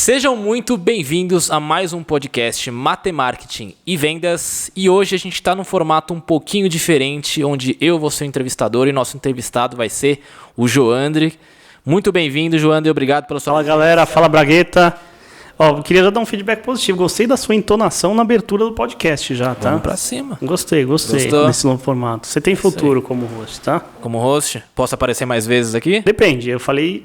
Sejam muito bem-vindos a mais um podcast Matemarketing e Vendas. E hoje a gente está num formato um pouquinho diferente, onde eu vou ser o entrevistador e nosso entrevistado vai ser o Joandre. Muito bem-vindo, Joandre, obrigado pela sua... Fala, galera, fala, Bragueta. Ó, queria já dar um feedback positivo. Gostei da sua entonação na abertura do podcast já, tá? Vamos pra cima. Gostei Gostou? desse novo formato. Você tem futuro como host, tá? Como host, posso aparecer mais vezes aqui? Depende, eu falei...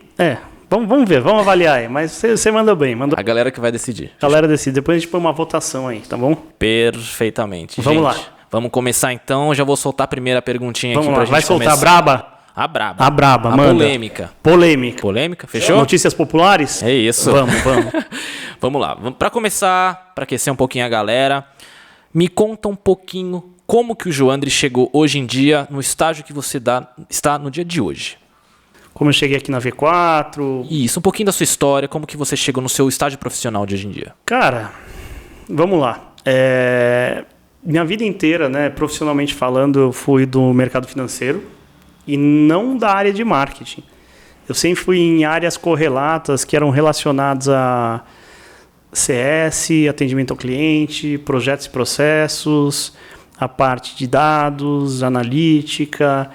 Vamos ver, vamos avaliar aí. Mas você mandou bem. A galera que vai decidir. A galera decide. Depois a gente põe uma votação aí, tá bom? Perfeitamente. Vamos lá. Vamos começar então. Já vou soltar a primeira perguntinha Vamos aqui lá. pra gente começar. Vai soltar a braba? A braba. A braba, a manda. Polêmica. Polêmica? Fechou? Notícias populares? É isso. Vamos. Vamos lá. Para começar, para aquecer um pouquinho a galera, me conta um pouquinho como que o Joandre chegou hoje em dia no estágio que você está no dia de hoje. Como eu cheguei aqui na V4. Isso, um pouquinho da sua história, como que você chegou no seu estágio profissional de hoje em dia. Cara, vamos lá. Minha vida inteira, né, profissionalmente falando, eu fui do mercado financeiro e não da área de marketing. Eu sempre fui em áreas correlatas que eram relacionadas a CS, atendimento ao cliente, projetos e processos, a parte de dados, analítica.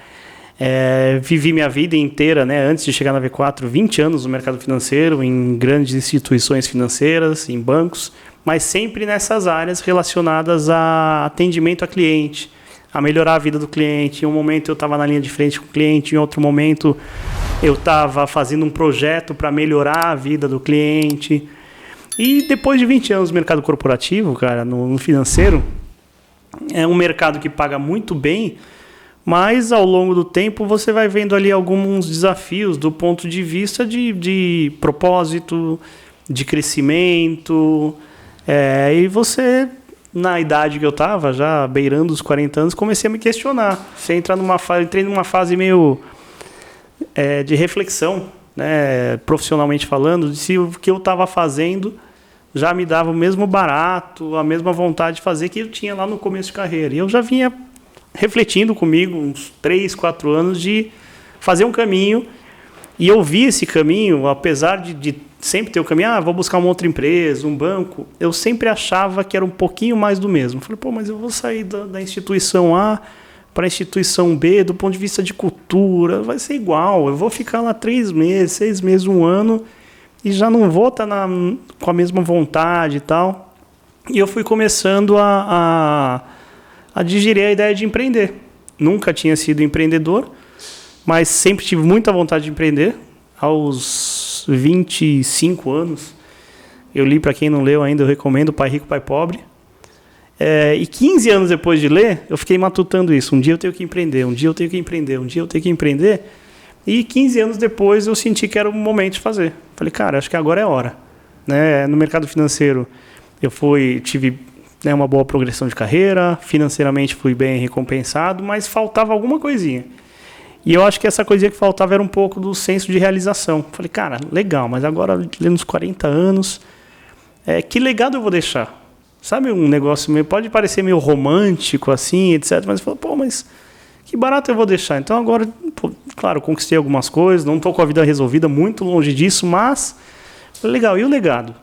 Vivi minha vida inteira, né, antes de chegar na V4, 20 anos no mercado financeiro, em grandes instituições financeiras, em bancos, mas sempre nessas áreas relacionadas a atendimento a cliente, a melhorar a vida do cliente. Em um momento eu estava na linha de frente com o cliente, em outro momento eu estava fazendo um projeto para melhorar a vida do cliente. E depois de 20 anos no mercado corporativo, cara, no financeiro, é um mercado que paga muito bem, mas ao longo do tempo você vai vendo ali alguns desafios do ponto de vista de propósito, de crescimento. E você, na idade que eu estava, já beirando os 40 anos, comecei a me questionar. Entrei numa fase meio de reflexão, né, profissionalmente falando, de se o que eu estava fazendo já me dava o mesmo barato, a mesma vontade de fazer que eu tinha lá no começo de carreira. E eu já vinha refletindo comigo uns 3, 4 anos de fazer um caminho, e eu vi esse caminho, apesar de sempre ter o caminho, vou buscar uma outra empresa, um banco, eu sempre achava que era um pouquinho mais do mesmo. Falei, mas eu vou sair da instituição A para a instituição B, do ponto de vista de cultura, vai ser igual, eu vou ficar lá 3 meses, 6 meses, 1 ano, e já não vou estar com a mesma vontade e tal. E eu fui começando a digerir a ideia de empreender. Nunca tinha sido empreendedor, mas sempre tive muita vontade de empreender. Aos 25 anos, eu li, para quem não leu ainda, eu recomendo Pai Rico, Pai Pobre. E 15 anos depois de ler, eu fiquei matutando isso. Um dia eu tenho que empreender, um dia eu tenho que empreender, um dia eu tenho que empreender. E 15 anos depois eu senti que era o momento de fazer. Falei, cara, acho que agora é hora. Né? No mercado financeiro, eu tive uma boa progressão de carreira, financeiramente fui bem recompensado, mas faltava alguma coisinha. E eu acho que essa coisinha que faltava era um pouco do senso de realização. Falei, cara, legal, mas agora, lendo os 40 anos, que legado eu vou deixar? Sabe, um negócio meio, pode parecer meio romântico, assim, etc. Mas eu falei, mas que barato eu vou deixar? Então agora, claro, conquistei algumas coisas, não estou com a vida resolvida, muito longe disso, mas, legal, e o legado?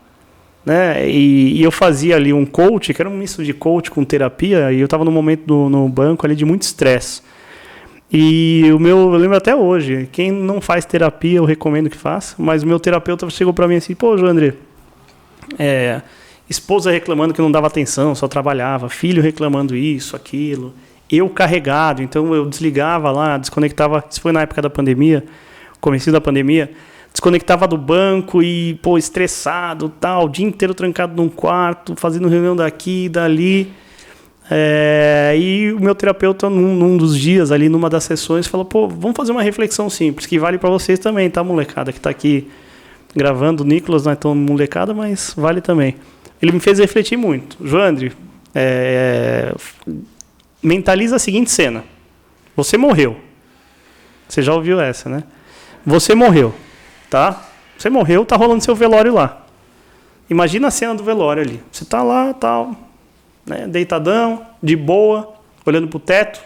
Né? E eu fazia ali um coach, que era um misto de coach com terapia, e eu estava no momento no banco ali de muito estresse. E eu lembro até hoje, quem não faz terapia eu recomendo que faça, mas o meu terapeuta chegou para mim assim, Joandre, esposa reclamando que não dava atenção, só trabalhava, filho reclamando isso, aquilo, eu carregado, então eu desligava lá, desconectava, isso foi na época da pandemia, começo da pandemia, desconectava do banco e, estressado, tal, o dia inteiro trancado num quarto, fazendo reunião daqui e dali. E o meu terapeuta, num dos dias ali, numa das sessões, falou, vamos fazer uma reflexão simples, que vale para vocês também, tá, molecada, que tá aqui gravando. O Nicolas não é tão molecada, mas vale também. Ele me fez refletir muito. Joandre, mentaliza a seguinte cena. Você morreu. Você já ouviu essa, né? Você morreu. Tá? Você morreu, tá rolando seu velório lá. Imagina a cena do velório ali. Você tá lá, tal, né, deitadão, de boa, olhando pro teto,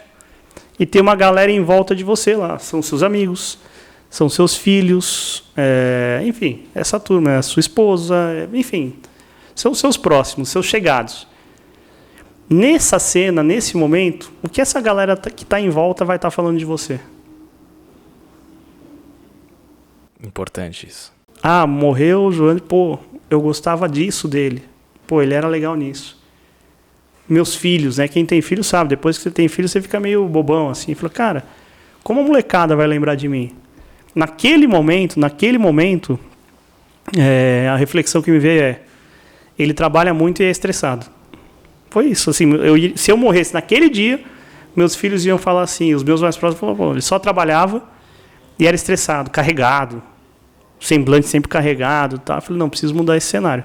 e tem uma galera em volta de você lá. São seus amigos, são seus filhos, enfim, essa turma, a sua esposa, enfim, são seus próximos, seus chegados. Nessa cena, nesse momento, o que essa galera que está em volta vai estar falando de você? Importante isso. Ah, morreu o João, pô, eu gostava disso dele. Pô, ele era legal nisso. Meus filhos, né? Quem tem filho sabe, depois que você tem filho, você fica meio bobão, assim. Fala, cara, como a molecada vai lembrar de mim? Naquele momento, a reflexão que me veio é, ele trabalha muito e é estressado. Foi isso, assim, se eu morresse naquele dia, meus filhos iam falar assim, os meus mais próximos falavam, ele só trabalhava e era estressado, carregado, semblante sempre carregado, tá? Eu falei, não, preciso mudar esse cenário.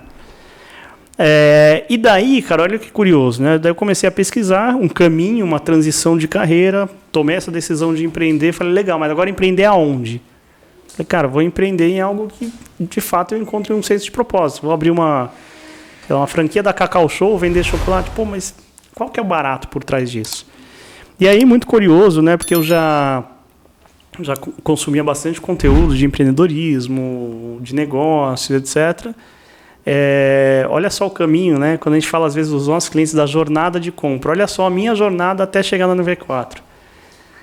E daí, cara, olha que curioso, né? Daí eu comecei a pesquisar um caminho, uma transição de carreira, tomei essa decisão de empreender, falei, legal, mas agora empreender aonde? Falei, cara, vou empreender em algo que, de fato, eu encontre um senso de propósito. Vou abrir uma franquia da Cacau Show, vender chocolate. Pô, mas qual que é o barato por trás disso? E aí, muito curioso, né? Porque eu já consumia bastante conteúdo de empreendedorismo, de negócio, etc. Olha só o caminho, né? Quando a gente fala, às vezes, dos nossos clientes da jornada de compra. Olha só a minha jornada até chegar no V4.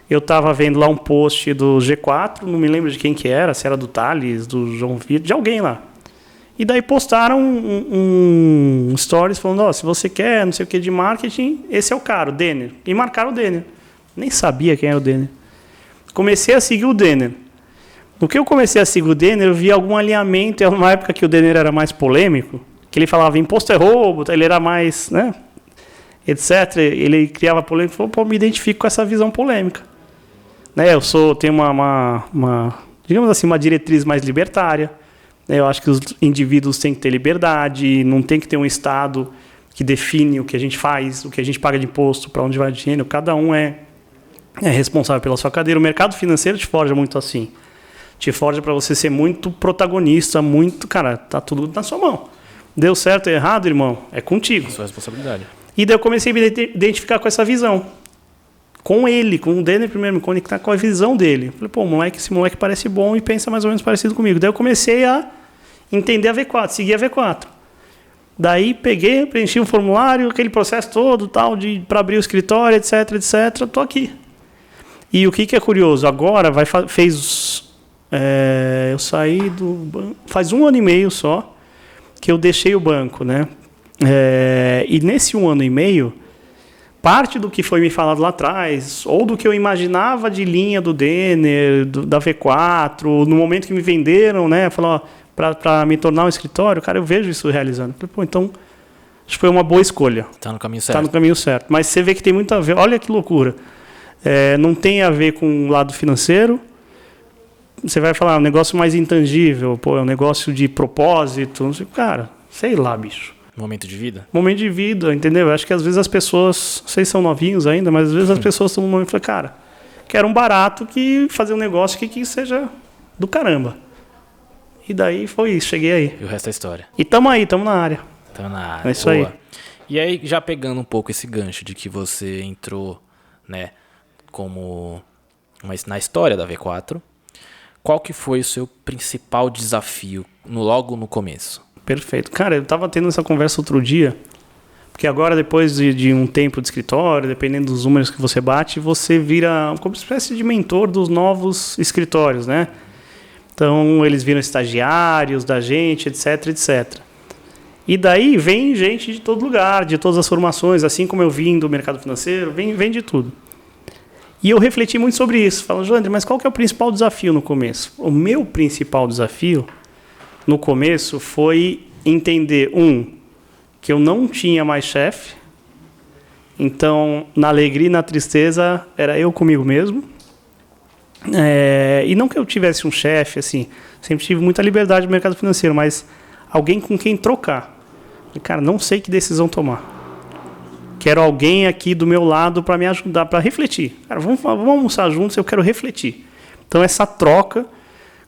Eu estava vendo lá um post do G4, não me lembro de quem que era, se era do Thales, do João Vitor, de alguém lá. E daí postaram um stories falando, se você quer não sei o que de marketing, esse é o cara, o Denner. E marcaram o Denner. Nem sabia quem era o Denner. Comecei a seguir o Denner. No que eu comecei a seguir o Denner, eu vi algum alinhamento. É uma época que o Denner era mais polêmico, que ele falava imposto é roubo, ele era mais, né, etc. Ele criava polêmica. Falou, pô, me identifico com essa visão polêmica. Né, tenho digamos assim, uma diretriz mais libertária. Eu acho que os indivíduos têm que ter liberdade, não tem que ter um Estado que define o que a gente faz, o que a gente paga de imposto, para onde vai o dinheiro. Cada um é responsável pela sua cadeira. O mercado financeiro te forja muito assim. Te forja para você ser muito protagonista, muito... Cara, tá tudo na sua mão. Deu certo ou errado, irmão? É contigo. É sua responsabilidade. E daí eu comecei a me identificar com essa visão. Com ele, com o Denner primeiro, me conectar com a visão dele. Falei, pô, esse moleque parece bom e pensa mais ou menos parecido comigo. Daí eu comecei a entender a V4, seguir a V4. Daí peguei, preenchi um formulário, aquele processo todo, tal, para abrir o escritório, etc, etc. Tô aqui. E o que é curioso, agora eu saí do banco, faz 1 ano e meio só que eu deixei o banco, né? E nesse 1 ano e meio, parte do que foi me falado lá atrás, ou do que eu imaginava de linha do Denner, da V4, no momento que me venderam, né? Falou, para me tornar um escritório, cara, eu vejo isso realizando. Falei, pô, então, acho que foi uma boa escolha. Está no caminho certo. Está no caminho certo. Mas você vê que tem muito a ver, olha que loucura. Não tem a ver com o lado financeiro. Você vai falar, um negócio mais intangível, pô, é um negócio de propósito, não sei, cara, sei lá, bicho. Momento de vida? Momento de vida, entendeu? Eu acho que às vezes as pessoas, vocês são novinhos ainda, mas às vezes as pessoas estão no momento e falam, cara, quero um barato que fazer um negócio que seja do caramba. E daí foi isso, cheguei aí. E o resto é história. E tamo aí, tamo na área. Tamo na área. É isso aí. E aí, já pegando um pouco esse gancho de que você entrou, né, na história da V4, qual que foi o seu principal desafio logo no começo? Perfeito. Cara, eu estava tendo essa conversa outro dia, porque agora, depois de um tempo de escritório, dependendo dos números que você bate, você vira como uma espécie de mentor dos novos escritórios, né? Então, eles viram estagiários da gente, etc, etc. E daí vem gente de todo lugar, de todas as formações, assim como eu vim do mercado financeiro, vem de tudo. E eu refleti muito sobre isso. Falo, Joandre, mas qual que é o principal desafio no começo? O meu principal desafio no começo foi entender, que eu não tinha mais chefe. Então, na alegria e na tristeza, era eu comigo mesmo. E não que eu tivesse um chefe, assim, sempre tive muita liberdade no mercado financeiro, mas alguém com quem trocar. Cara, não sei que decisão tomar. Quero alguém aqui do meu lado para me ajudar, para refletir. Cara, vamos almoçar juntos, eu quero refletir. Então, essa troca,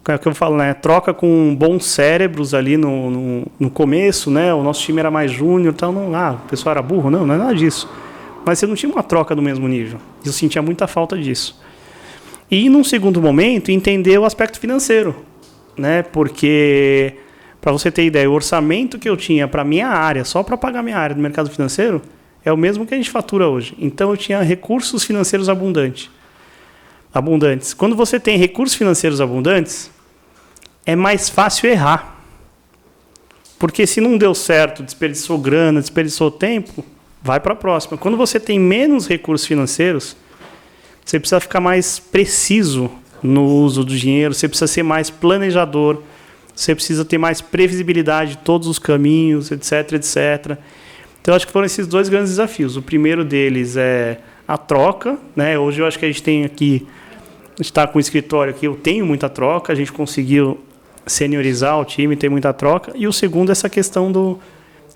é o que eu falo, né? Troca com bons cérebros ali no começo, né? O nosso time era mais júnior, então o pessoal era burro, não é nada disso. Mas você não tinha uma troca do mesmo nível. Eu sentia muita falta disso. E, num segundo momento, entender o aspecto financeiro, né? Porque, para você ter ideia, o orçamento que eu tinha para minha área, só para pagar minha área do mercado financeiro, é o mesmo que a gente fatura hoje. Então, eu tinha recursos financeiros abundantes. Quando você tem recursos financeiros abundantes, é mais fácil errar. Porque se não deu certo, desperdiçou grana, desperdiçou tempo, vai para a próxima. Quando você tem menos recursos financeiros, você precisa ficar mais preciso no uso do dinheiro, você precisa ser mais planejador, você precisa ter mais previsibilidade de todos os caminhos, etc, etc. Então, acho que foram esses 2 grandes desafios. O primeiro deles é a troca, né? Hoje eu acho que a gente tem aqui, a gente está com o escritório aqui, eu tenho muita troca, a gente conseguiu seniorizar o time, ter muita troca. E o segundo é essa questão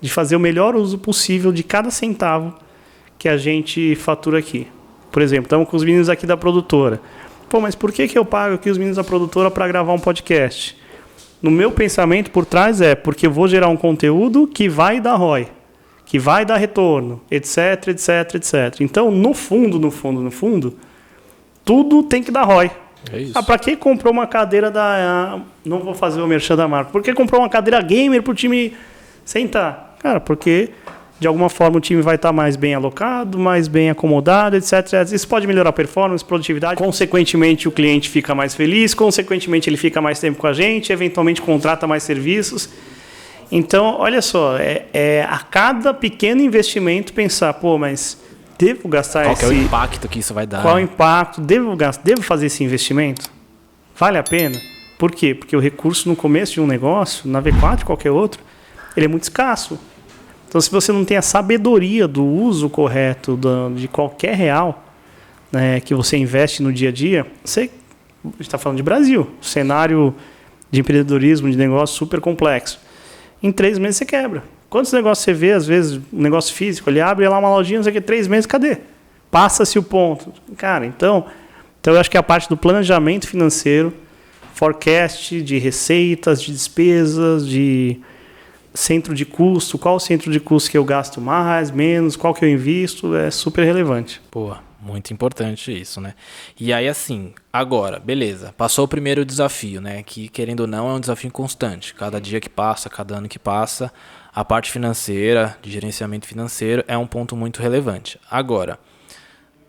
de fazer o melhor uso possível de cada centavo que a gente fatura aqui. Por exemplo, estamos com os meninos aqui da produtora. Pô, mas por que eu pago aqui os meninos da produtora para gravar um podcast? No meu pensamento por trás porque eu vou gerar um conteúdo que vai dar ROI, que vai dar retorno, etc, etc, etc. Então, no fundo, tudo tem que dar ROI. É isso. Para que comprou uma cadeira não vou fazer o merchan da marca. Por que comprou uma cadeira gamer para o time sentar? Cara, porque de alguma forma o time vai estar mais bem alocado, mais bem acomodado, etc, etc. Isso pode melhorar a performance, produtividade. Consequentemente, o cliente fica mais feliz. Consequentemente, ele fica mais tempo com a gente. Eventualmente, contrata mais serviços. Então, olha só, a cada pequeno investimento pensar, pô, mas devo gastar Qual que é o impacto que isso vai dar? Qual o impacto? Devo fazer esse investimento? Vale a pena? Por quê? Porque o recurso no começo de um negócio, na V4 qualquer outro, ele é muito escasso. Então, se você não tem a sabedoria do uso correto de qualquer real, né, que você investe no dia a dia, a gente está falando de Brasil, cenário de empreendedorismo, de negócio super complexo. Em 3 meses você quebra. Quantos negócios você vê, às vezes, um negócio físico, ele abre lá uma lojinha, não sei o que, 3 meses, cadê? Passa-se o ponto. Cara, então eu acho que a parte do planejamento financeiro, forecast de receitas, de despesas, de centro de custo, qual o centro de custo que eu gasto mais, menos, qual que eu invisto, é super relevante. Pô, muito importante isso, né? E aí, assim, agora, beleza, passou o primeiro desafio, né? Que, querendo ou não, é um desafio constante. Cada dia que passa, cada ano que passa, a parte financeira, de gerenciamento financeiro, é um ponto muito relevante. Agora,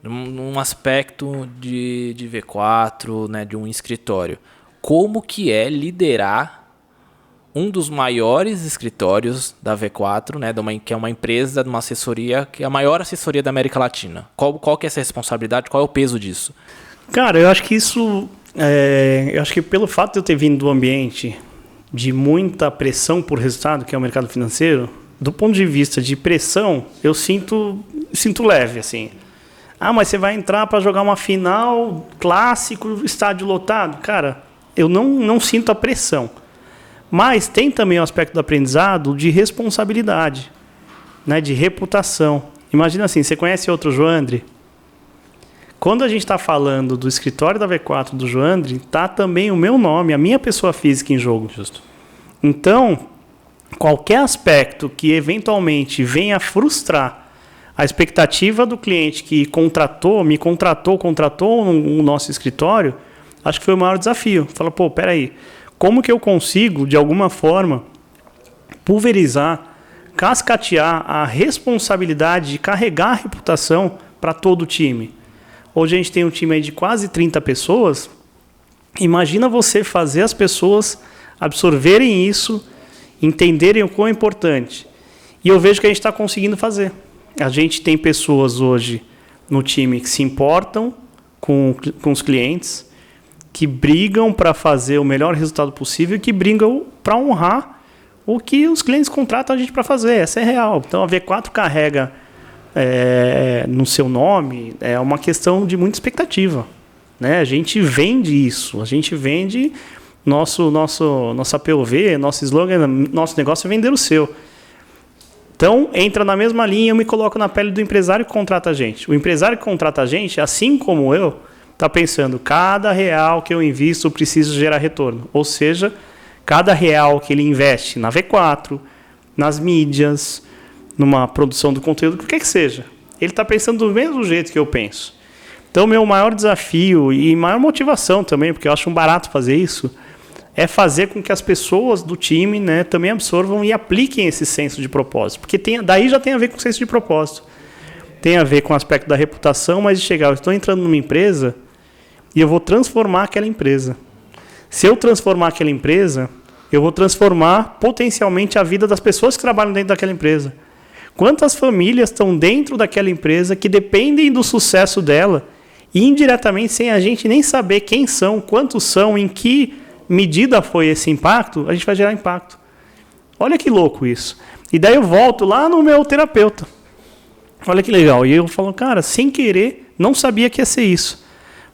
num aspecto de V4, né, de um escritório, como que é liderar um dos maiores escritórios da V4, né, que é uma empresa, de uma assessoria, que é a maior assessoria da América Latina? Qual que é essa responsabilidade? Qual é o peso disso? Cara, eu acho que eu acho que pelo fato de eu ter vindo do ambiente de muita pressão por resultado, que é o mercado financeiro, do ponto de vista de pressão, eu sinto leve, assim. Ah, mas você vai entrar para jogar uma final, clássico, estádio lotado? Cara, eu não sinto a pressão. Mas tem também o aspecto do aprendizado de responsabilidade, né, de reputação. Imagina assim, você conhece outro Joandre? Quando a gente está falando do escritório da V4 do Joandre, está também o meu nome, a minha pessoa física em jogo. Justo. Então, qualquer aspecto que eventualmente venha frustrar a expectativa do cliente que me contratou no nosso escritório, acho que foi o maior desafio. Fala, pô, peraí, como que eu consigo, de alguma forma, pulverizar, cascatear a responsabilidade de carregar a reputação para todo o time? Hoje a gente tem um time aí de quase 30 pessoas. Imagina você fazer as pessoas absorverem isso, entenderem o quão é importante. E eu vejo que a gente está conseguindo fazer. A gente tem pessoas hoje no time que se importam com os clientes, que brigam para fazer o melhor resultado possível e que brigam para honrar o que os clientes contratam a gente para fazer. Essa é real. Então, a V4 carrega no seu nome é uma questão de muita expectativa, né? A gente vende isso. A gente vende nossa POV, nosso slogan, nosso negócio é vender o seu. Então, entra na mesma linha, eu me coloco na pele do empresário que contrata a gente. O empresário que contrata a gente, assim como eu, está pensando, cada real que eu invisto preciso gerar retorno. Ou seja, cada real que ele investe na V4, nas mídias, numa produção do conteúdo, o que seja, ele está pensando do mesmo jeito que eu penso. Então, meu maior desafio e maior motivação também, porque eu acho um barato fazer isso, é fazer com que as pessoas do time, né, também absorvam e apliquem esse senso de propósito. Porque daí já tem a ver com o senso de propósito. Tem a ver com o aspecto da reputação, mas de chegar, eu estou entrando numa empresa e eu vou transformar aquela empresa. Se eu transformar aquela empresa, eu vou transformar potencialmente a vida das pessoas que trabalham dentro daquela empresa. Quantas famílias estão dentro daquela empresa que dependem do sucesso dela e indiretamente, sem a gente nem saber quem são, quantos são, em que medida foi esse impacto, a gente vai gerar impacto. Olha que louco isso. E daí eu volto lá no meu terapeuta. Olha que legal. E eu falo, cara, sem querer, não sabia que ia ser isso.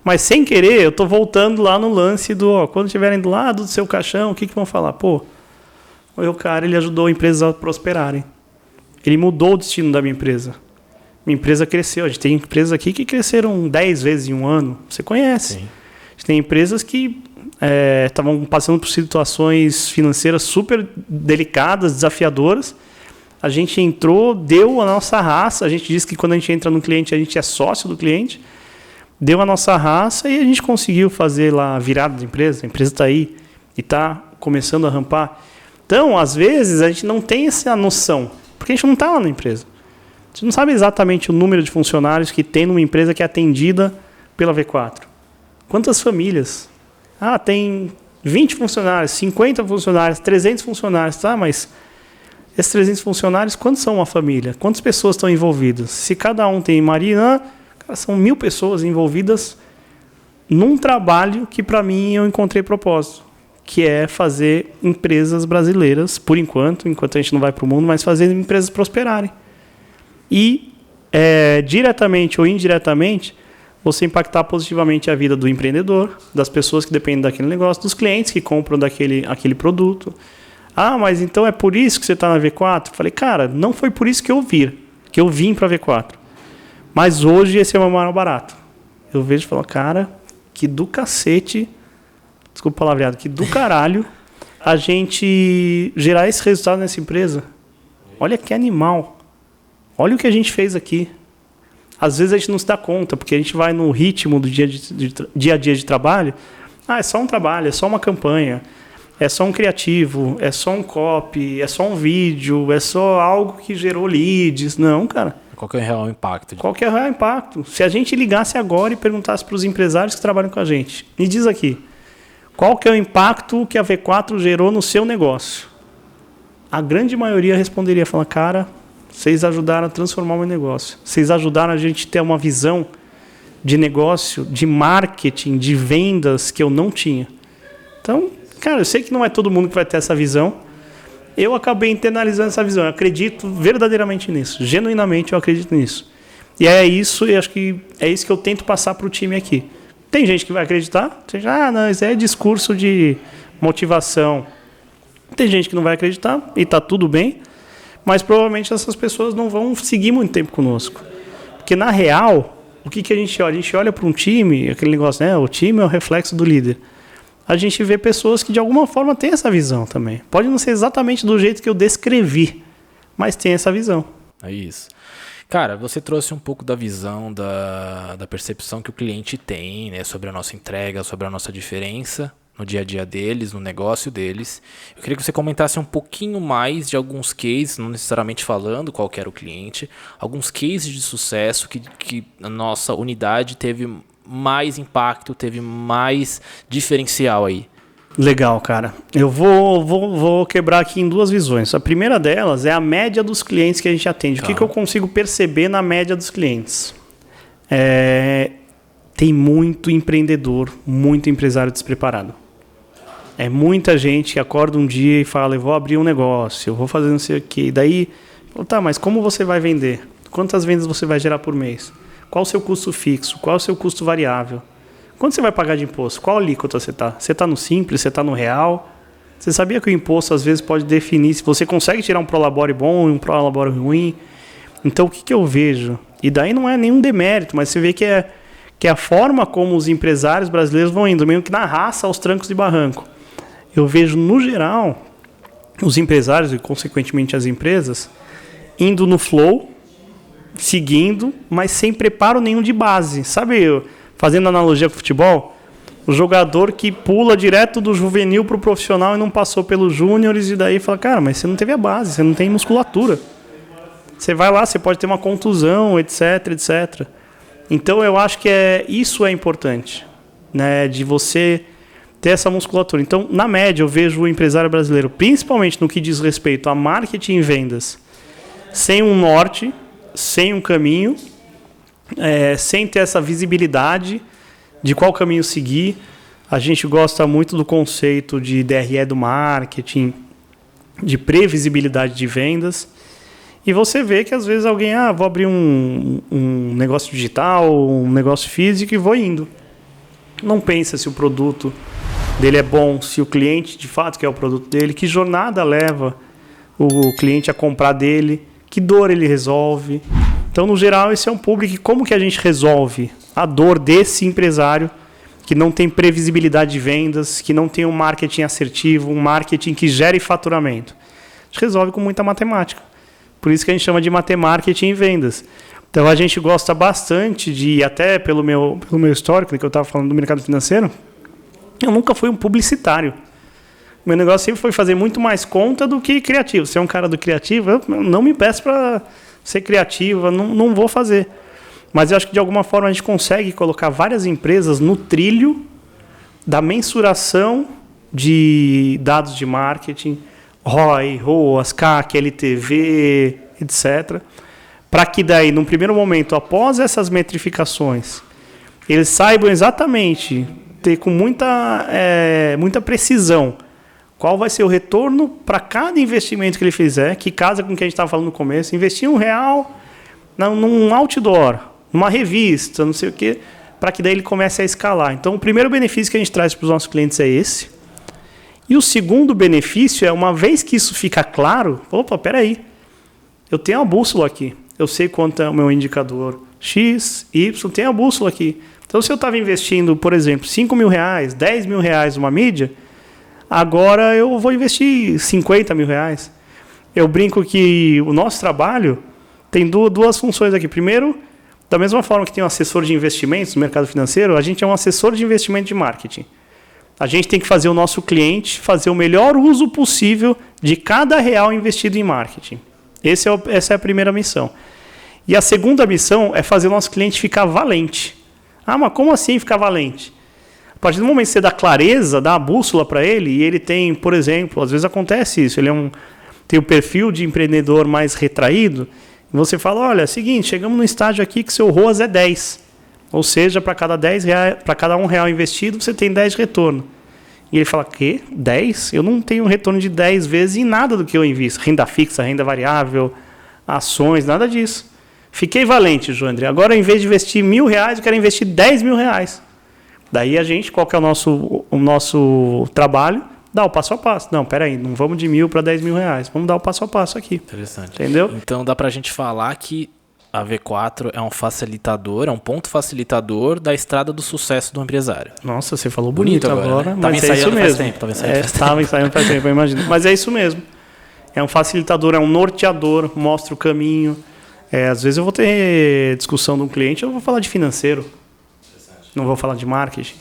Mas sem querer, eu estou voltando lá no lance do, quando estiverem do lado do seu caixão, o que vão falar? Pô, o cara, ele ajudou empresas a prosperarem. Ele mudou o destino da minha empresa. Minha empresa cresceu. A gente tem empresas aqui que cresceram 10 vezes em um ano. Você conhece. Sim. A gente tem empresas que estavam passando por situações financeiras super delicadas, desafiadoras. A gente entrou, deu a nossa raça. A gente diz que quando a gente entra no cliente, a gente é sócio do cliente. Deu a nossa raça e a gente conseguiu fazer lá a virada da empresa. A empresa está aí e está começando a rampar. Então, às vezes, a gente não tem essa noção, porque a gente não está lá na empresa. A gente não sabe exatamente o número de funcionários que tem numa empresa que é atendida pela V4. Quantas famílias? Tem 20 funcionários, 50 funcionários, 300 funcionários. Tá, mas esses 300 funcionários, quantos são uma família? Quantas pessoas estão envolvidas? Se cada um tem Marina, são 1.000 pessoas envolvidas num trabalho que, para mim, eu encontrei propósito, que é fazer empresas brasileiras, por enquanto a gente não vai para o mundo, mas fazer empresas prosperarem. E, diretamente ou indiretamente, você impactar positivamente a vida do empreendedor, das pessoas que dependem daquele negócio, dos clientes que compram aquele produto. Mas então é por isso que você está na V4? Falei, cara, não foi por isso que eu vim para a V4. Mas hoje esse é o meu maior barato. Eu vejo e falo, cara, que do cacete, desculpa o palavreado, que do caralho a gente gerar esse resultado nessa empresa. Olha que animal. Olha o que a gente fez aqui. Às vezes a gente não se dá conta, porque a gente vai no ritmo do dia a dia de trabalho. É só um trabalho, é só uma campanha, é só um criativo, é só um copy, é só um vídeo, é só algo que gerou leads. Não, cara. Qual que é o real impacto? Qual que é o real impacto? Se a gente ligasse agora e perguntasse para os empresários que trabalham com a gente, me diz aqui, qual que é o impacto que a V4 gerou no seu negócio? A grande maioria responderia, fala, cara, vocês ajudaram a transformar o meu negócio. Vocês ajudaram a gente a ter uma visão de negócio, de marketing, de vendas que eu não tinha. Então, cara, eu sei que não é todo mundo que vai ter essa visão. Eu acabei internalizando essa visão. Eu acredito verdadeiramente nisso. Genuinamente eu acredito nisso. E é isso, e acho que é isso que eu tento passar para o time aqui. Tem gente que vai acreditar. Tem gente, não, isso é discurso de motivação. Tem gente que não vai acreditar e está tudo bem. Mas provavelmente essas pessoas não vão seguir muito tempo conosco. Porque, na real, o que a gente olha? A gente olha para um time, aquele negócio, né? O time é o reflexo do líder. A gente vê pessoas que, de alguma forma, têm essa visão também. Pode não ser exatamente do jeito que eu descrevi, mas tem essa visão. É isso. Cara, você trouxe um pouco da visão, da percepção que o cliente tem, né, sobre a nossa entrega, sobre a nossa diferença no dia a dia deles, no negócio deles. Eu queria que você comentasse um pouquinho mais de alguns cases, não necessariamente falando qual que era o cliente, alguns cases de sucesso que a nossa unidade teve mais impacto, teve mais diferencial aí. Legal, cara. Eu vou quebrar aqui em duas visões. A primeira delas é a média dos clientes que a gente atende. O que eu consigo perceber na média dos clientes? Tem muito empreendedor, muito empresário despreparado. É muita gente que acorda um dia e fala, eu vou abrir um negócio, eu vou fazer não sei o quê. E daí, tá, mas como você vai vender? Quantas vendas você vai gerar por mês? Qual o seu custo fixo? Qual o seu custo variável? Quanto você vai pagar de imposto? Qual alíquota você está? Você está no simples? Você está no real? Você sabia que o imposto às vezes pode definir se você consegue tirar um prolabore bom e um prolabore ruim? Então o que eu vejo? E daí não é nenhum demérito, mas você vê que é a forma como os empresários brasileiros vão indo, meio que na raça aos trancos de barranco. Eu vejo, no geral, os empresários e, consequentemente, as empresas, indo no flow, seguindo, mas sem preparo nenhum de base. Sabe, fazendo analogia com o futebol, o jogador que pula direto do juvenil para o profissional e não passou pelos júniores, e daí fala, cara, mas você não teve a base, você não tem musculatura. Você vai lá, você pode ter uma contusão, etc, etc. Então, eu acho que isso é importante, né, de você ter essa musculatura. Então, na média, eu vejo o empresário brasileiro, principalmente no que diz respeito a marketing e vendas, sem um norte, sem um caminho, sem ter essa visibilidade de qual caminho seguir. A gente gosta muito do conceito de DRE do marketing, de previsibilidade de vendas. E você vê que às vezes alguém, vou abrir um negócio digital, um negócio físico e vou indo. Não pensa se o produto dele é bom, se o cliente de fato quer o produto dele, que jornada leva o cliente a comprar dele, que dor ele resolve. Então, no geral, esse é um público que como que a gente resolve a dor desse empresário que não tem previsibilidade de vendas, que não tem um marketing assertivo, um marketing que gere faturamento. A gente resolve com muita matemática. Por isso que a gente chama de marketing e vendas. Então, a gente gosta bastante de, até pelo meu histórico, que eu estava falando do mercado financeiro, eu nunca fui um publicitário. Meu negócio sempre foi fazer muito mais conta do que criativo. Se é um cara do criativo, eu não me peço para ser criativo, não vou fazer. Mas eu acho que, de alguma forma, a gente consegue colocar várias empresas no trilho da mensuração de dados de marketing, ROI, ROAS, CAC, LTV, etc. Para que daí, num primeiro momento, após essas metrificações, eles saibam exatamente, ter com muita precisão, qual vai ser o retorno para cada investimento que ele fizer, que casa com o que a gente estava falando no começo. Investir R$1 num outdoor, numa revista, não sei o quê, para que daí ele comece a escalar. Então, o primeiro benefício que a gente traz para os nossos clientes é esse. E o segundo benefício é, uma vez que isso fica claro, peraí, eu tenho a bússola aqui, eu sei quanto é o meu indicador X, Y, tem a bússola aqui. Então, se eu estava investindo, por exemplo, R$5.000, R$10.000 numa mídia, agora eu vou investir R$50.000. Eu brinco que o nosso trabalho tem duas funções aqui. Primeiro, da mesma forma que tem um assessor de investimentos no mercado financeiro, a gente é um assessor de investimento de marketing. A gente tem que fazer o nosso cliente fazer o melhor uso possível de cada real investido em marketing. Essa é a primeira missão. E a segunda missão é fazer o nosso cliente ficar valente. Mas como assim ficar valente? A partir do momento que você dá clareza, dá a bússola para ele, e ele tem, por exemplo, às vezes acontece isso, ele tem o perfil de empreendedor mais retraído, e você fala, olha, é o seguinte, chegamos num estágio aqui que seu ROAS é 10. Ou seja, para cada R$1 investido, você tem 10 de retorno. E ele fala, quê? 10? Eu não tenho retorno de 10 vezes em nada do que eu invisto. Renda fixa, renda variável, ações, nada disso. Fiquei valente, João André. Agora, em vez de investir R$1.000, eu quero investir R$10.000. Daí a gente, qual que é o nosso trabalho? Dá o passo a passo. Não, peraí, não vamos de R$1.000 para R$10.000. Vamos dar o passo a passo aqui. Interessante. Entendeu? Então dá para a gente falar que a V4 é um facilitador, é um ponto facilitador da estrada do sucesso do empresário. Nossa, você falou bonito agora, né? Mas é isso mesmo. Estava ensaiando faz tempo, eu imagino. Mas é isso mesmo. É um facilitador, é um norteador, mostra o caminho. Às vezes eu vou ter discussão de um cliente, eu vou falar de financeiro. Não vou falar de marketing.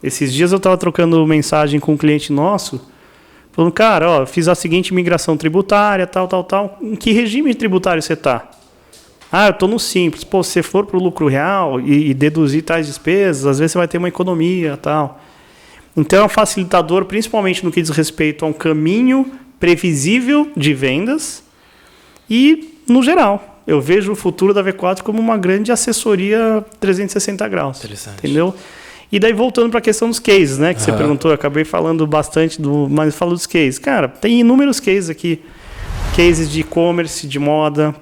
Esses dias eu estava trocando mensagem com um cliente nosso, falando, cara, fiz a seguinte migração tributária, tal. Em que regime tributário você está? Eu estou no simples. Se você for para o lucro real e deduzir tais despesas, às vezes você vai ter uma economia, tal. Então é um facilitador, principalmente no que diz respeito a um caminho previsível de vendas e, no geral, eu vejo o futuro da V4 como uma grande assessoria 360 graus. Interessante. Entendeu? E daí, voltando para a questão dos cases, né? Que você perguntou, eu acabei falando bastante, mas falo dos cases. Cara, tem inúmeros cases aqui. Cases de e-commerce, de moda,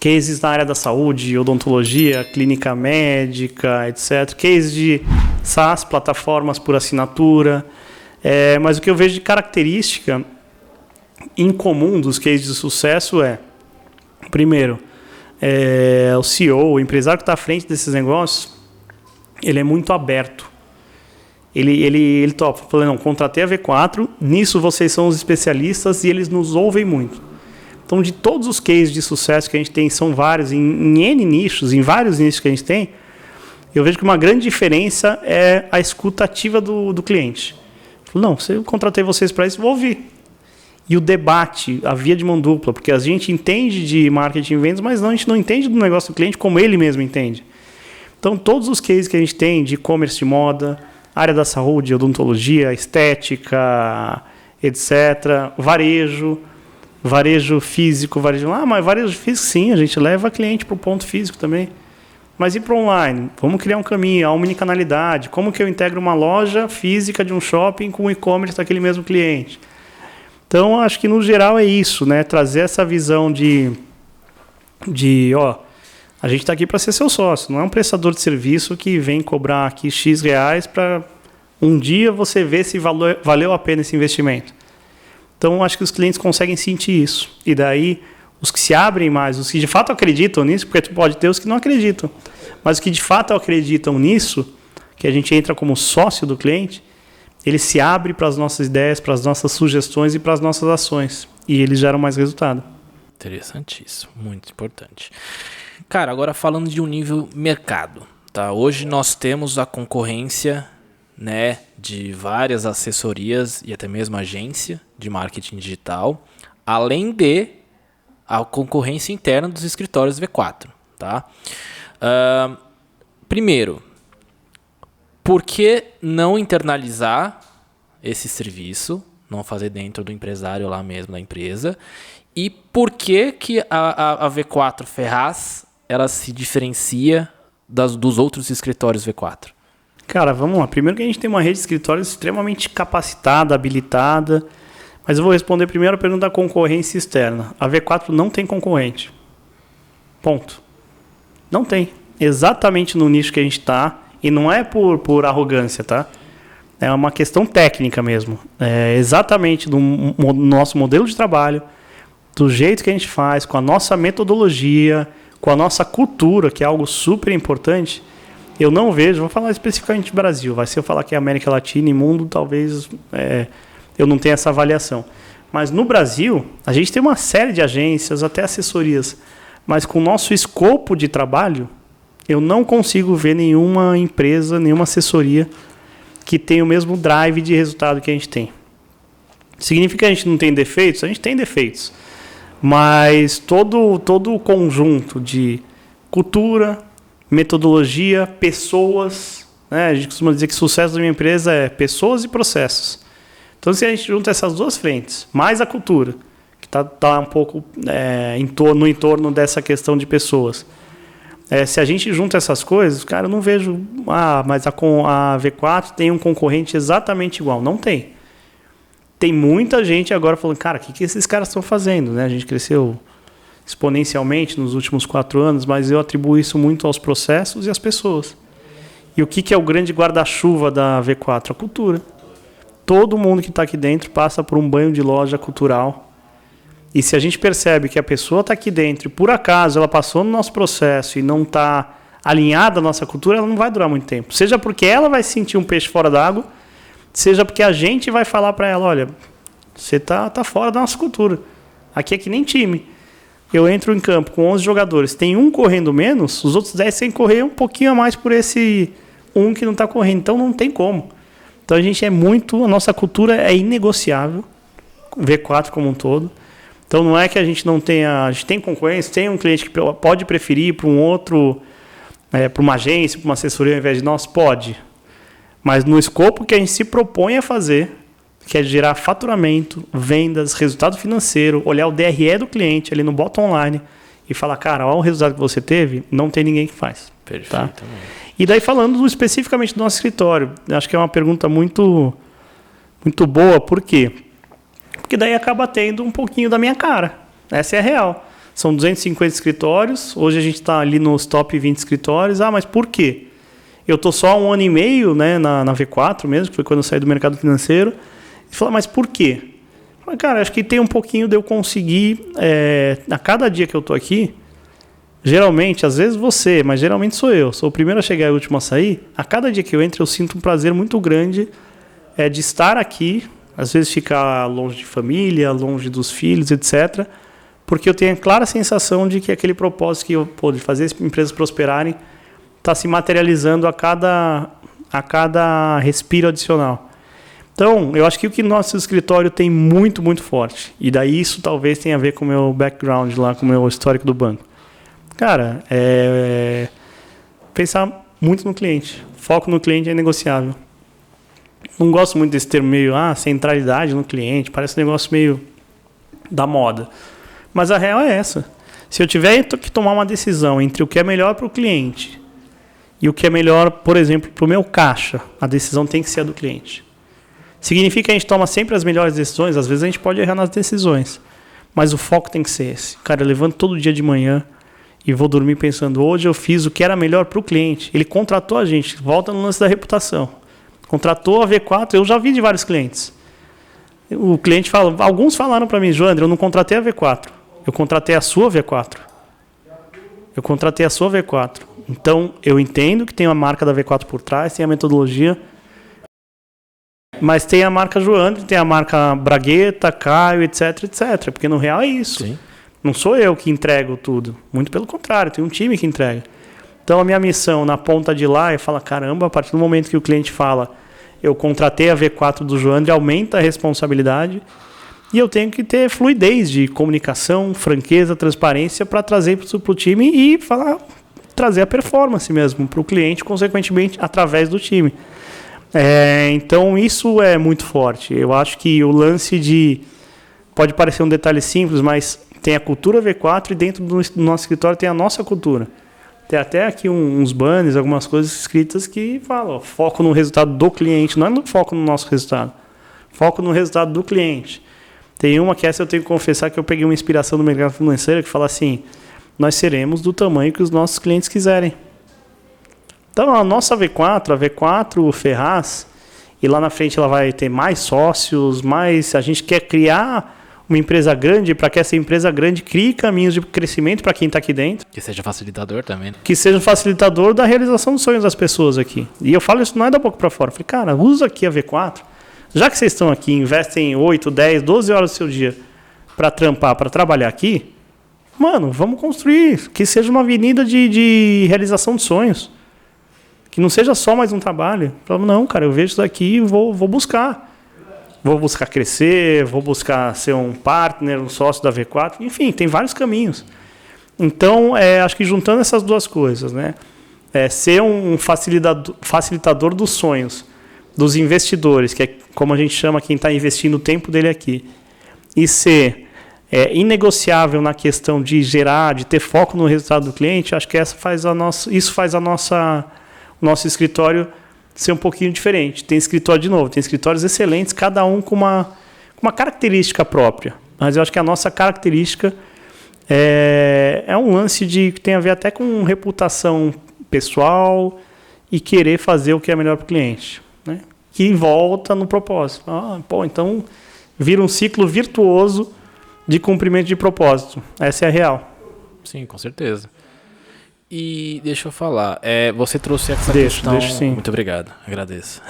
cases na área da saúde, odontologia, clínica médica, etc. Cases de SaaS, plataformas por assinatura. Mas o que eu vejo de característica em comum dos cases de sucesso primeiro, o CEO, o empresário que está à frente desses negócios, ele é muito aberto. Ele topa. Falei, não, contratei a V4, nisso vocês são os especialistas e eles nos ouvem muito. Então, de todos os cases de sucesso que a gente tem, são vários, em N nichos, em vários nichos que a gente tem, eu vejo que uma grande diferença é a escuta ativa do cliente. Não, se eu contratei vocês para isso, vou ouvir. E o debate, a via de mão dupla, porque a gente entende de marketing e vendas, mas não, a gente não entende do negócio do cliente como ele mesmo entende. Então, todos os cases que a gente tem de e-commerce de moda, área da saúde, odontologia, estética, etc., varejo físico, mas varejo físico sim, a gente leva cliente para o ponto físico também. Mas e para online? Vamos criar um caminho, a omnicanalidade. Como que eu integro uma loja física de um shopping com o e-commerce daquele mesmo cliente? Então, acho que no geral é isso, né? Trazer essa visão a gente está aqui para ser seu sócio, não é um prestador de serviço que vem cobrar aqui X reais para um dia você ver se valeu a pena esse investimento. Então, acho que os clientes conseguem sentir isso. E daí, os que se abrem mais, os que de fato acreditam nisso, porque tu pode ter os que não acreditam, mas os que de fato acreditam nisso, que a gente entra como sócio do cliente, ele se abre para as nossas ideias, para as nossas sugestões e para as nossas ações. E eles geram mais resultado. Interessantíssimo, muito importante. Cara, agora falando de um nível mercado, tá? Hoje nós temos a concorrência, né, de várias assessorias e até mesmo agência de marketing digital, além de a concorrência interna dos escritórios V4, tá? Primeiro, por que não internalizar esse serviço, não fazer dentro do empresário lá mesmo da empresa? E por que a V4 Ferraz ela se diferencia dos outros escritórios V4? Cara, vamos lá. Primeiro que a gente tem uma rede de escritórios extremamente capacitada, habilitada. Mas eu vou responder primeiro a pergunta da concorrência externa. A V4 não tem concorrente. Ponto. Não tem. Exatamente no nicho que a gente está. E não é por arrogância, tá? É uma questão técnica mesmo. É exatamente do nosso modelo de trabalho, do jeito que a gente faz, com a nossa metodologia, com a nossa cultura, que é algo super importante. Eu não vejo, vou falar especificamente do Brasil. Se eu falar que é América Latina e mundo, talvez... eu não tenho essa avaliação. Mas no Brasil, a gente tem uma série de agências, até assessorias, mas com o nosso escopo de trabalho, eu não consigo ver nenhuma empresa, nenhuma assessoria que tenha o mesmo drive de resultado que a gente tem. Significa que a gente não tem defeitos? A gente tem defeitos. Mas todo o conjunto de cultura, metodologia, pessoas, né? A gente costuma dizer que o sucesso da minha empresa é pessoas e processos. Então, se a gente junta essas duas frentes, mais a cultura, que está um pouco no entorno dessa questão de pessoas. Se a gente junta essas coisas, cara, eu não vejo... mas a V4 tem um concorrente exatamente igual. Não tem. Tem muita gente agora falando, cara, o que esses caras estão fazendo? Né? A gente cresceu exponencialmente nos últimos 4 anos, mas eu atribuo isso muito aos processos e às pessoas. E o que é o grande guarda-chuva da V4? A cultura. Todo mundo que está aqui dentro passa por um banho de loja cultural. E se a gente percebe que a pessoa está aqui dentro e por acaso ela passou no nosso processo e não está alinhada à nossa cultura, ela não vai durar muito tempo. Seja porque ela vai sentir um peixe fora d'água, seja porque a gente vai falar para ela, olha, você tá fora da nossa cultura. Aqui é que nem time. Eu entro em campo com 11 jogadores, tem um correndo menos, os outros 10 têm que correr um pouquinho a mais por esse um que não está correndo. Então não tem como. Então a nossa cultura é inegociável, V4 como um todo. Então não é que a gente não tenha, a gente tem concorrência, tem um cliente que pode preferir para um outro, para uma agência, para uma assessoria ao invés de nós, pode. Mas no escopo que a gente se propõe a fazer, que é gerar faturamento, vendas, resultado financeiro, olhar o DRE do cliente ali no bottom line e falar, cara, olha o resultado que você teve, não tem ninguém que faz. Perfeito. Tá? E daí falando especificamente do nosso escritório, acho que é uma pergunta muito, muito boa, por quê? Porque daí acaba tendo um pouquinho da minha cara. Essa é a real. São 250 escritórios, hoje a gente está ali nos top 20 escritórios. Mas por quê? Eu estou só há 1 ano e meio, né, na V4 mesmo, que foi quando eu saí do mercado financeiro. E falei, mas por quê? Falei, cara, acho que tem um pouquinho de eu conseguir, a cada dia que eu estou aqui, geralmente, às vezes você, mas geralmente sou eu, sou o primeiro a chegar e o último a sair. A cada dia que eu entro, eu sinto um prazer muito grande de estar aqui, às vezes ficar longe de família, longe dos filhos, etc., porque eu tenho a clara sensação de que aquele propósito que eu de fazer as empresas prosperarem está se materializando a cada respiro adicional. Então, eu acho que o que nosso escritório tem muito, muito forte, e daí isso talvez tenha a ver com o meu background lá, com o meu histórico do banco. Cara, pensar muito no cliente. Foco no cliente é negociável. Não gosto muito desse termo meio, centralidade no cliente, parece um negócio meio da moda. Mas a real é essa. Se eu tiver que tomar uma decisão entre o que é melhor para o cliente e o que é melhor, por exemplo, para o meu caixa, a decisão tem que ser a do cliente. Significa que a gente toma sempre as melhores decisões? Às vezes a gente pode errar nas decisões. Mas o foco tem que ser esse. Cara, eu levanto todo dia de manhã e vou dormir pensando, hoje eu fiz o que era melhor para o cliente. Ele contratou a gente, volta no lance da reputação. Contratou a V4, eu já vi de vários clientes. O cliente fala, alguns falaram para mim, Joandre, eu não contratei a V4. Eu contratei a sua V4. Então, eu entendo que tem a marca da V4 por trás, tem a metodologia, mas tem a marca Joandre, tem a marca Bragueta, Caio, etc, etc. Porque no real é isso. Sim. Não sou eu que entrego tudo. Muito pelo contrário, tem um time que entrega. Então, a minha missão na ponta de lá é falar, caramba, a partir do momento que o cliente fala, eu contratei a V4 do Joandre, aumenta a responsabilidade. E eu tenho que ter fluidez de comunicação, franqueza, transparência para trazer isso para o time e trazer a performance mesmo para o cliente, consequentemente, através do time. Então, isso é muito forte. Eu acho que o lance pode parecer um detalhe simples, mas tem a cultura V4 e dentro do nosso escritório tem a nossa cultura. Tem até aqui uns banners, algumas coisas escritas que falam, foco no resultado do cliente, não é no foco no nosso resultado. Foco no resultado do cliente. Tem uma que essa eu tenho que confessar que eu peguei uma inspiração do mercado financeiro que fala assim, nós seremos do tamanho que os nossos clientes quiserem. Então a nossa V4 Ferraz, e lá na frente ela vai ter mais sócios, a gente quer criar uma empresa grande para que essa empresa grande crie caminhos de crescimento para quem está aqui dentro. Que seja facilitador também. Que seja um facilitador da realização dos sonhos das pessoas aqui. E eu falo isso não é da boca para fora. Eu falei, cara, usa aqui a V4. Já que vocês estão aqui, investem 8, 10, 12 horas do seu dia para trampar, para trabalhar aqui, mano, vamos construir que seja uma avenida de realização de sonhos. Que não seja só mais um trabalho. Não, cara, eu vejo isso daqui e vou buscar. Vou buscar crescer, vou buscar ser um partner, um sócio da V4. Enfim, tem vários caminhos. Então, acho que juntando essas duas coisas, né? Ser um facilitador dos sonhos dos investidores, que é como a gente chama quem está investindo o tempo dele aqui, e ser inegociável na questão de gerar, de ter foco no resultado do cliente, acho que isso faz o nosso escritório ser um pouquinho diferente. Tem escritórios excelentes, cada um com uma característica própria. Mas eu acho que a nossa característica é um lance que tem a ver até com reputação pessoal e querer fazer o que é melhor para o cliente, né? Que volta no propósito. Então vira um ciclo virtuoso de cumprimento de propósito. Essa é a real. Sim, com certeza. E deixa eu falar, você trouxe essa questão... Deixa, sim. Muito obrigado, agradeço.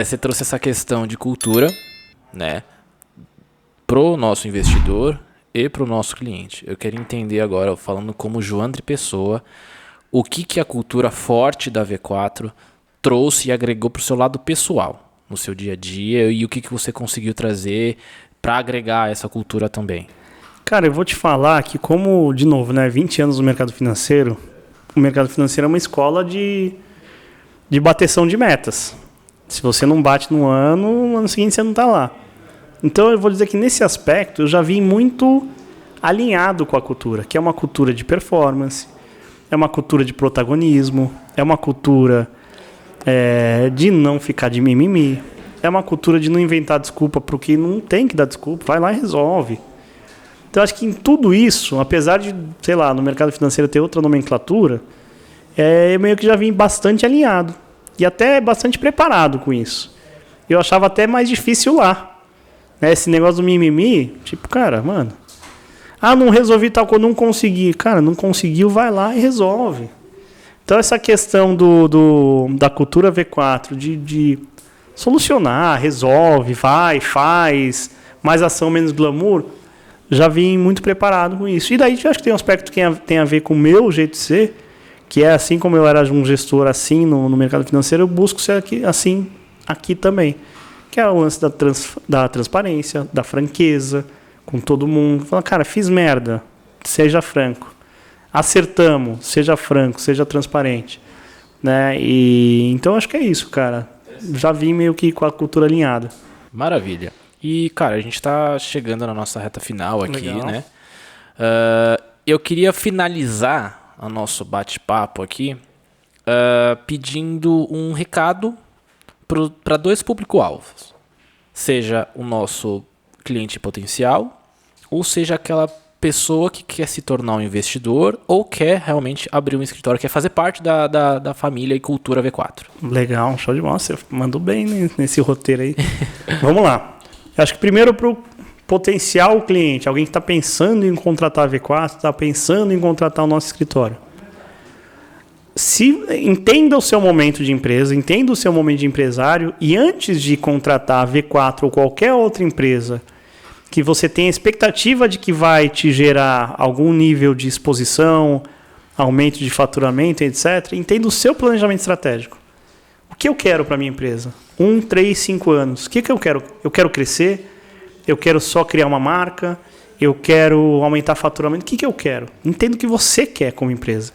Você trouxe essa questão de cultura, né, pro nosso investidor e pro nosso cliente. Eu quero entender agora, falando como Joandre Pessoa, o que a cultura forte da V4 trouxe e agregou pro seu lado pessoal, no seu dia a dia, e o que você conseguiu trazer para agregar essa cultura também. Cara, eu vou te falar que como, de novo, né, 20 anos no mercado financeiro, o mercado financeiro é uma escola de bateção de metas. Se você não bate no ano seguinte você não está lá. Então eu vou dizer que nesse aspecto eu já vim muito alinhado com a cultura, que é uma cultura de performance, é uma cultura de protagonismo, é uma cultura de não ficar de mimimi, é uma cultura de não inventar desculpa para o que não tem que dar desculpa, vai lá e resolve. Então, acho que em tudo isso, apesar de, sei lá, no mercado financeiro ter outra nomenclatura, eu meio que já vim bastante alinhado e até bastante preparado com isso. Eu achava até mais difícil lá. Né? Esse negócio do mimimi, tipo, cara, mano, não resolvi tal coisa, não consegui. Cara, não conseguiu, vai lá e resolve. Então, essa questão da cultura V4, de solucionar, resolve, vai, faz, mais ação, menos glamour, já vim muito preparado com isso. E daí eu acho que tem um aspecto que tem a ver com o meu jeito de ser, que é assim como eu era um gestor assim no mercado financeiro, eu busco ser assim aqui também. Que é o lance da transparência, da franqueza, com todo mundo. Fala, cara, fiz merda, seja franco. Acertamos, seja franco, seja transparente. Né? E, então acho que é isso, cara. Já vim meio que com a cultura alinhada. Maravilha. E, cara, a gente tá chegando na nossa reta final aqui, Legal. né? Eu queria finalizar o nosso bate-papo aqui pedindo um recado para dois público-alvos. Seja o nosso cliente potencial, ou seja aquela pessoa que quer se tornar um investidor ou quer realmente abrir um escritório, quer fazer parte da família e cultura V4. Legal, show de bola. Você mandou bem nesse roteiro aí. Vamos lá. Eu acho que primeiro para o potencial cliente, alguém que está pensando em contratar a V4, está pensando em contratar o nosso escritório. Entenda o seu momento de empresa, entenda o seu momento de empresário e antes de contratar a V4 ou qualquer outra empresa que você tenha expectativa de que vai te gerar algum nível de exposição, aumento de faturamento, etc., entenda o seu planejamento estratégico. O que eu quero para a minha empresa? 1, 3, 5 anos. O que eu quero? Eu quero crescer? Eu quero só criar uma marca? Eu quero aumentar faturamento? O que eu quero? Entenda o que você quer como empresa.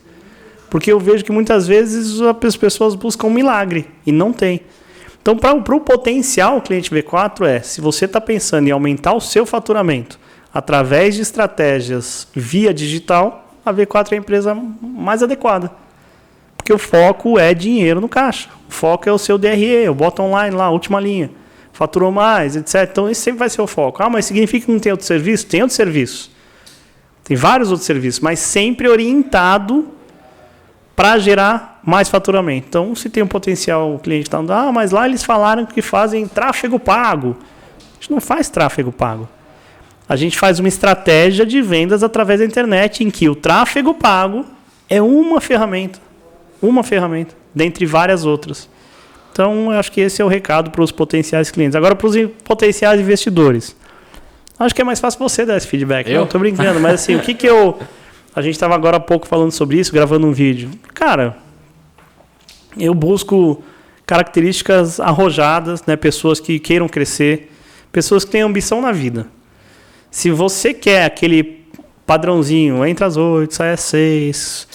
Porque eu vejo que muitas vezes as pessoas buscam um milagre e não tem. Então, para o potencial cliente V4 se você está pensando em aumentar o seu faturamento através de estratégias via digital, a V4 é a empresa mais adequada. Porque o foco é dinheiro no caixa. O foco é o seu DRE, o bottom line lá, a última linha. Faturou mais, etc. Então, esse sempre vai ser o foco. Mas significa que não tem outro serviço? Tem outro serviço. Tem vários outros serviços, mas sempre orientado para gerar mais faturamento. Então, se tem um potencial, o cliente está dando, mas lá eles falaram que fazem tráfego pago. A gente não faz tráfego pago. A gente faz uma estratégia de vendas através da internet em que o tráfego pago é uma ferramenta, dentre várias outras. Então, eu acho que esse é o recado para os potenciais clientes. Agora, para os potenciais investidores. Acho que é mais fácil você dar esse feedback. Eu? Não, estou brincando, mas assim, o que eu... A gente estava agora há pouco falando sobre isso, gravando um vídeo. Cara, eu busco características arrojadas, né? Pessoas que queiram crescer, pessoas que têm ambição na vida. Se você quer aquele padrãozinho, entra às 8, sai às 6,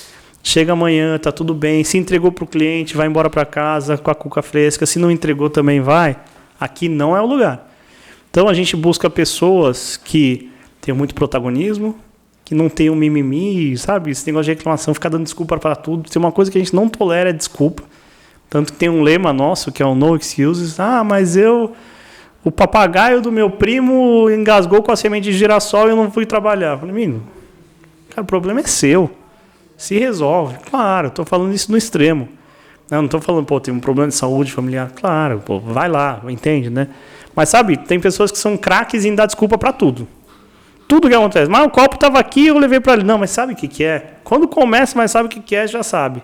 chega amanhã, tá tudo bem, se entregou para o cliente, vai embora para casa com a cuca fresca, se não entregou também vai, aqui não é o lugar. Então a gente busca pessoas que têm muito protagonismo, que não tem um mimimi, sabe? Esse negócio de reclamação, ficar dando desculpa para tudo. Tem uma coisa que a gente não tolera, é desculpa. Tanto que tem um lema nosso, que é o No Excuses. Mas o papagaio do meu primo engasgou com a semente de girassol e eu não fui trabalhar. Eu falei, menino, cara, o problema é seu. Se resolve. Claro, eu estou falando isso no extremo. Não estou falando, tem um problema de saúde familiar. Claro, vai lá, entende, né? Mas, sabe, tem pessoas que são craques em dar desculpa para tudo. Tudo que acontece. Mas o copo estava aqui, eu levei para ele. Não, mas sabe o que é? Quando começa, mas sabe o que é, já sabe.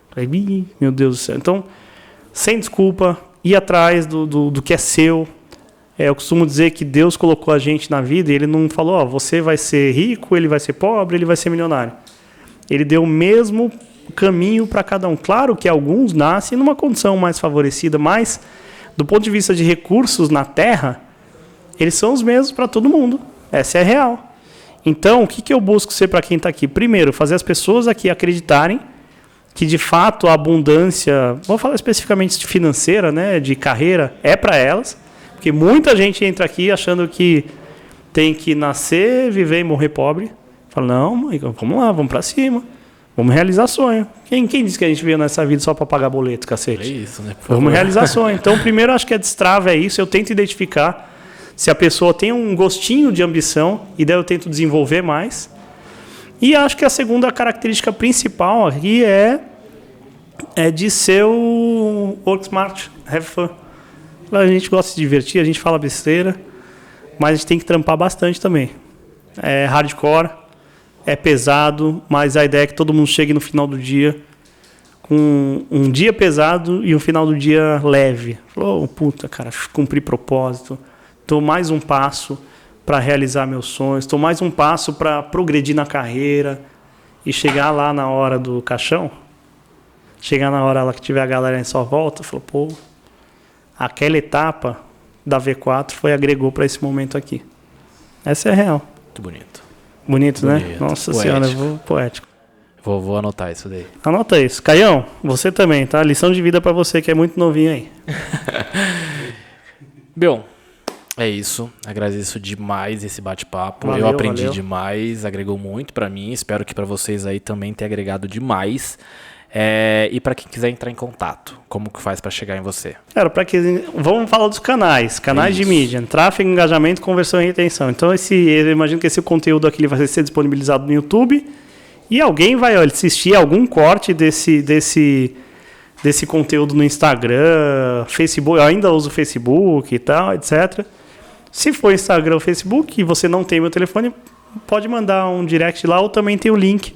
Falei, meu Deus do céu. Então, sem desculpa, ir atrás do que é seu. Eu costumo dizer que Deus colocou a gente na vida e Ele não falou, você vai ser rico, ele vai ser pobre, ele vai ser milionário. Ele deu o mesmo caminho para cada um. Claro que alguns nascem numa condição mais favorecida, mas do ponto de vista de recursos na Terra, eles são os mesmos para todo mundo. Essa é a real. Então, o que eu busco ser para quem está aqui? Primeiro, fazer as pessoas aqui acreditarem que, de fato, a abundância, vou falar especificamente financeira, né, de carreira, é para elas. Porque muita gente entra aqui achando que tem que nascer, viver e morrer pobre. Fala, não, vamos lá, vamos para cima. Vamos realizar sonho. Quem disse que a gente veio nessa vida só para pagar boleto, cacete? É isso, né? Vamos realizar sonho. Então, primeiro, acho que a destrava é isso. Eu tento identificar se a pessoa tem um gostinho de ambição, e daí eu tento desenvolver mais. E acho que a segunda característica principal aqui é de ser o work smart, have fun. A gente gosta de se divertir, a gente fala besteira, mas a gente tem que trampar bastante também. É hardcore, é pesado, mas a ideia é que todo mundo chegue no final do dia com um dia pesado e um final do dia leve. Falou, puta, cara, cumpri propósito. Então, mais um passo, para realizar meus sonhos. Estou mais um passo para progredir na carreira e chegar lá na hora do caixão. Chegar na hora lá que tiver a galera em sua volta, falou, pô, aquela etapa da V4 agregou para esse momento aqui. Essa é a real. Muito bonito. Bonito, né? Nossa senhora, poético. Vou anotar isso daí. Anota isso. Caião, você também, tá? Lição de vida para você que é muito novinho aí. Bom, é isso. Agradeço demais esse bate-papo. Valeu, eu aprendi valeu. demais, agregou muito para mim. Espero que para vocês aí também tenha agregado demais. E para quem quiser entrar em contato, como que faz para chegar em você? Cara, vamos falar dos canais de mídia, tráfego, engajamento, conversão e retenção. Então eu imagino que esse conteúdo aqui vai ser disponibilizado no YouTube e alguém vai assistir algum corte desse conteúdo no Instagram, Facebook. Eu ainda uso Facebook e tal, etc. Se for Instagram ou Facebook e você não tem meu telefone, pode mandar um direct lá ou também tem o link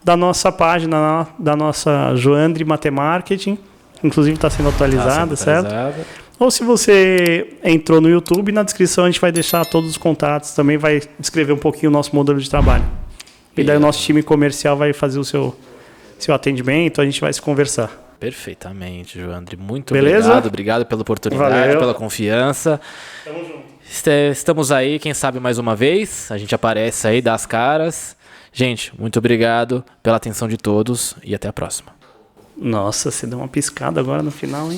da nossa página, da nossa Joandre Matemarketing, inclusive está sendo atualizada, certo? Ou se você entrou no YouTube, na descrição a gente vai deixar todos os contatos, também vai descrever um pouquinho o nosso modelo de trabalho. E daí o nosso time comercial vai fazer o seu atendimento, a gente vai se conversar. Perfeitamente, Joandre. Muito Beleza? Obrigado pela oportunidade, Valeu. pela confiança. Tamo junto. Estamos aí, quem sabe mais uma vez, a gente aparece aí, dá as caras. Gente, muito obrigado pela atenção de todos e até a próxima. Nossa, você deu uma piscada agora no final, hein?